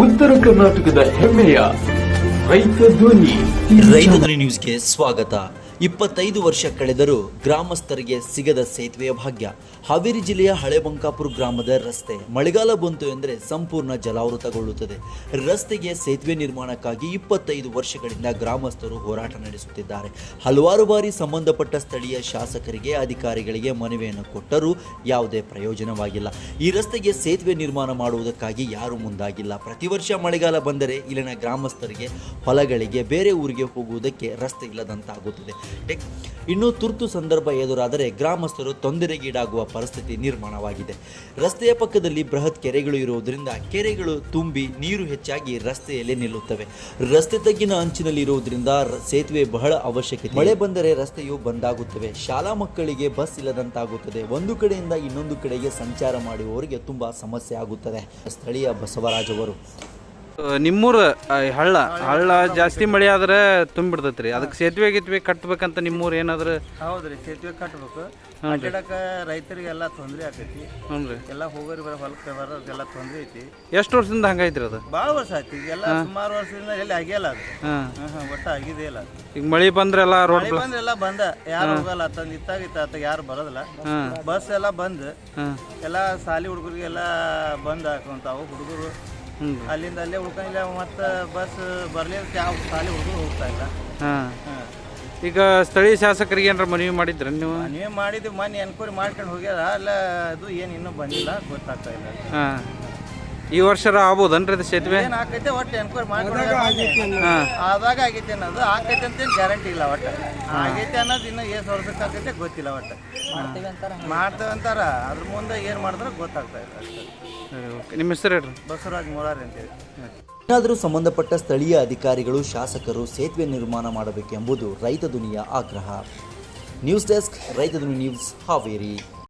ಉತ್ತರ ಕರ್ನಾಟಕದ ಹೆಮ್ಮೆಯ ರೈತ ಧ್ವನಿ. ರೈತ ಧ್ವನಿ ನ್ಯೂಸ್ಗೆ ಸ್ವಾಗತ. 25 ವರ್ಷ ಕಳೆದರೂ ಗ್ರಾಮಸ್ಥರಿಗೆ ಸಿಗದ ಸೇತುವೆಯ ಭಾಗ್ಯ. ಹಾವೇರಿ ಜಿಲ್ಲೆಯ ಹಳೆಬಂಕಾಪುರ ಗ್ರಾಮದ ರಸ್ತೆ ಮಳೆಗಾಲ ಬಂತು ಎಂದರೆ ಸಂಪೂರ್ಣ ಜಲಾವೃತಗೊಳ್ಳುತ್ತದೆ. ರಸ್ತೆಗೆ ಸೇತುವೆ ನಿರ್ಮಾಣಕ್ಕಾಗಿ 25 ವರ್ಷಗಳಿಂದ ಗ್ರಾಮಸ್ಥರು ಹೋರಾಟ ನಡೆಸುತ್ತಿದ್ದಾರೆ. ಹಲವಾರು ಬಾರಿ ಸಂಬಂಧಪಟ್ಟ ಸ್ಥಳೀಯ ಶಾಸಕರಿಗೆ ಅಧಿಕಾರಿಗಳಿಗೆ ಮನವಿಯನ್ನು ಕೊಟ್ಟರೂ ಯಾವುದೇ ಪ್ರಯೋಜನವಾಗಿಲ್ಲ. ಈ ರಸ್ತೆಗೆ ಸೇತುವೆ ನಿರ್ಮಾಣ ಮಾಡುವುದಕ್ಕಾಗಿ ಯಾರೂ ಮುಂದಾಗಿಲ್ಲ. ಪ್ರತಿ ವರ್ಷ ಮಳೆಗಾಲ ಬಂದರೆ ಇಲ್ಲಿನ ಗ್ರಾಮಸ್ಥರಿಗೆ ಹೊಲಗಳಿಗೆ ಬೇರೆ ಊರಿಗೆ ಹೋಗುವುದಕ್ಕೆ ರಸ್ತೆ ಇಲ್ಲದಂತಾಗುತ್ತದೆ. ಇನ್ನು ತುರ್ತು ಸಂದರ್ಭ ಎದುರಾದರೆ ಗ್ರಾಮಸ್ಥರು ತೊಂದರೆಗೀಡಾಗುವ ಪರಿಸ್ಥಿತಿ ನಿರ್ಮಾಣವಾಗಿದೆ. ರಸ್ತೆಯ ಪಕ್ಕದಲ್ಲಿ ಬೃಹತ್ ಕೆರೆಗಳು ಇರುವುದರಿಂದ ಕೆರೆಗಳು ತುಂಬಿ ನೀರು ಹೆಚ್ಚಾಗಿ ರಸ್ತೆಯಲ್ಲಿ ನಿಲ್ಲುತ್ತವೆ. ರಸ್ತೆ ತಗ್ಗಿನ ಅಂಚಿನಲ್ಲಿ ಇರುವುದರಿಂದ ಸೇತುವೆ ಬಹಳ ಅವಶ್ಯಕತೆ. ಮಳೆ ಬಂದರೆ ರಸ್ತೆಯು ಬಂದಾಗುತ್ತವೆ. ಶಾಲಾ ಮಕ್ಕಳಿಗೆ ಬಸ್ ಇಲ್ಲದಂತಾಗುತ್ತದೆ. ಒಂದು ಕಡೆಯಿಂದ ಇನ್ನೊಂದು ಕಡೆಗೆ ಸಂಚಾರ ಮಾಡುವವರಿಗೆ ತುಂಬಾ ಸಮಸ್ಯೆ ಆಗುತ್ತದೆ. ಸ್ಥಳೀಯ ಬಸವರಾಜ್ ಅವರು, ನಿಮ್ಮೂರು ಹಳ್ಳ ಜಾಸ್ತಿ ಮಳೆ ಆದ್ರೆ ತುಂಬಿಡ್ತೈತ್ರಿ. ಅದಕ್ಕೆ ಸೇತುವೆ ಕಟ್ಬೇಕಂತ ನಿಮ್ಮೂರು ಏನಾದ್ರು? ಹೌದ್ರಿ, ಸೇತುವೆ ಕಟ್ಬೇಕು. ಅಡ್ಡಾಡಕ ರೈತರಿಗೆಲ್ಲ ತೊಂದರೆ ಆಕೈತಿ. ಹ್ಞೂ ಎಲ್ಲ ಹೋಗೋರಿ ಹೊಲಕ್ಕೆ ಬರೋದೆಲ್ಲ ತೊಂದರೆ ಐತಿ. ಎಷ್ಟು ವರ್ಷದಿಂದ ಹಂಗೈತ್ರಿ ಅದು? ಭಾಳ ವರ್ಷ ಆಯ್ತು. ಎಲ್ಲ ಸುಮಾರು ವರ್ಷದಿಂದ ಎಲ್ಲಿ ಆಗಿಲ್ಲ ಅದು. ಒಟ್ಟ ಆಗಿದೇ ಇಲ್ಲ ಅದು. ಈಗ ಮಳೆ ಬಂದ್ರೆಲ್ಲ ರೋಡ್ ಬಂದ್ರೆ ಎಲ್ಲ ಬಂದ, ಯಾರು ಹೋಗಲ್ಲ. ನಿತ್ತಾಗಿತ್ತ ಯಾರು ಬರೋದಿಲ್ಲ. ಬಸ್ ಎಲ್ಲ ಬಂದ್, ಎಲ್ಲ ಶಾಲಿ ಹುಡುಗರಿಗೆಲ್ಲ ಬಂದ್ ಹಾಕೊಂತಾವು. ಹುಡುಗರು ಅಲ್ಲಿಂದ ಅಲ್ಲೇ ಉಳ್ಕೊಂಡಿಲ್ಲ. ಮತ್ತೆ ಬಸ್ ಬರ್ಲಿಕ್ಕೆ ಯಾವ ಶಾಲೆ ಹುಡುಗರು ಹೋಗ್ತಾ ಇಲ್ಲ. ಈಗ ಸ್ಥಳೀಯ ಶಾಸಕರಿಗೆ ಏನಾರ ಮನವಿ ಮಾಡಿದ್ರ ನೀವು? ನೀವೇ ಮಾಡಿದ್ವಿ, ಮನೆ ಎನ್ಕ್ವೈರಿ ಮಾಡ್ಕೊಂಡು ಹೋಗ್ಯಾರ. ಅಲ್ಲ ಅದು ಏನು ಇನ್ನೂ ಬಂದಿಲ್ಲ, ಗೊತ್ತಾಗ್ತಾ ಇಲ್ಲ. ಈ ವರ್ಷ ಆಗ್ಬೋದನ್ರಿ ಅದು ಸೇತುವೆ? ಏನು ಆಕೈತೆ ಒಟ್ಟು ಎನ್ಕ್ವೈರಿ ಮಾಡ್ಕೊಂಡು ಆದಾಗ ಆಗೈತೆ ಅನ್ನೋದು. ಆಕೈತೆ ಅಂತೇನು ಗ್ಯಾರಂಟಿ ಇಲ್ಲ. ಒಟ್ಟು ಆಗೈತೆ ಅನ್ನೋದು ಇನ್ನೂ ಎಷ್ಟು ವರ್ಷಕ್ಕೆ ಆಕೈತೆ ಗೊತ್ತಿಲ್ಲ. ಒಟ್ಟು ಮಾಡ್ತೇವೆ ಅಂತಾರ, ಅದ್ರ ಮುಂದೆ ಏನು ಮಾಡಿದ್ರೆ ಗೊತ್ತಾಗ್ತಾ ಇಲ್ಲ ಅಷ್ಟೇ. ನಿಮ್ಮ ಹೆಸರು ಹೇಳ್ರಿ? ಬಸವರಾಜ್ ಮೊರಾರಿ ಅಂತೇಳಿ. ಏನಾದರೂ ಸಂಬಂಧಪಟ್ಟ ಸ್ಥಳೀಯ ಅಧಿಕಾರಿಗಳು ಶಾಸಕರು ಸೇತುವೆ ನಿರ್ಮಾಣ ಮಾಡಬೇಕೆಂಬುದು ರೈತ ಧ್ವನಿಯ ಆಗ್ರಹ. ನ್ಯೂಸ್ ಡೆಸ್ಕ್, ರೈತ ಧ್ವನಿ ನ್ಯೂಸ್, ಹಾವೇರಿ.